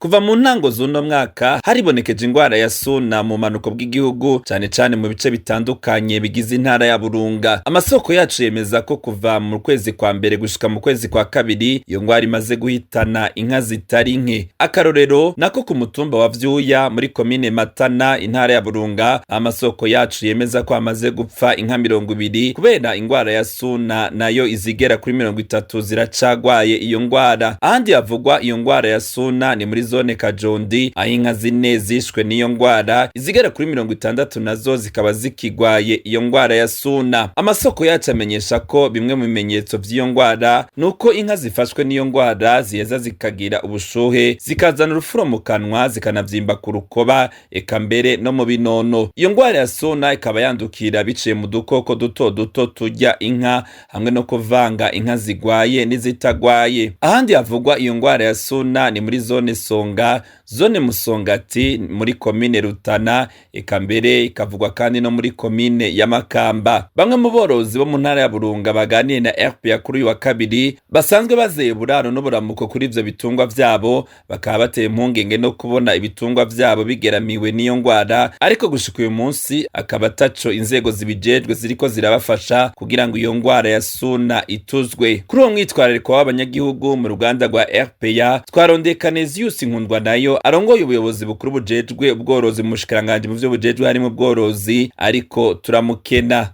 Kuva mu ntango z'uno mwaka haribonekeje ingwara ya suna mu manuko bw'igihugu cane cane mu bice bitandukanye bigize intara ya Burunga. Amasoko yacu yemeza ko kuva mu kwezi kwa mbere gushika mu kwezi kwa kabiri iyo ngwara imaze guhitana inka zitari nke. Akarorero nako ku mutumba wa Vyuya muri komine Matana intara ya Burunga, amasoko yacu yemeza ko hamaze gupfa inka 20 kubera ingwara ya suna, nayo izigera kuri 30 ziracagwaye iyo ngwara. Ahandi havugwa iyo ngwara ya suna ni muri zone Kajondi, aho inka zine zishwe n'iyo ngwara, izigera kuri 60 nazo zikaba zikigwaye iyo ngwara ya suna. Amasoko yacu amenyesha ko bimwe mu bimenyetso vy'iyo ngwara nuko inka zifashwe n'iyo ngwara ziheza zikagira ubushuhe, zikazana urufuro mu kanwa, zikanavyimba ku rukoba, eka mbere no mu binono. Iyo ngwara ya suna ikaba yandukira biciye mu dukoko duto duto turya inka, hamwe no kuvanga inka zigwaye n'izitagwaye. Ahandi havugwa iyo ngwara ya suna ni muri zone Songa, zone Musongati muri komine Rutana, eka mbere ikavugwa kandi no muri komine ya Makamba. Bamwe mu borozi bo mu ntara ya Burunga baganiye na RPA kuri uyu wa kabiri basanzwe bazeye uburaro n'uburamuko kuri ivyo bitungwa vyabo, bakaba bateye impungenge no kubona ibitungwa vyabo bigeramiwe n'iyo ngwara, ariko gushika uyu munsi akaba ataco inzego zibijejwe ziriko zirabafasha kugira ngo iyo ngwara ya suna ituzwe. Kuri uwo mwitwarariko w'abanyagihugu mu ruganda rwa RPA twarondeye Canesius Nkundwa nayo arongoye ubuyobozi bukuru bujejwe ubworozi mu bushikiranganji mu vyo bujejwe harimo ubworozi, ariko turamukena.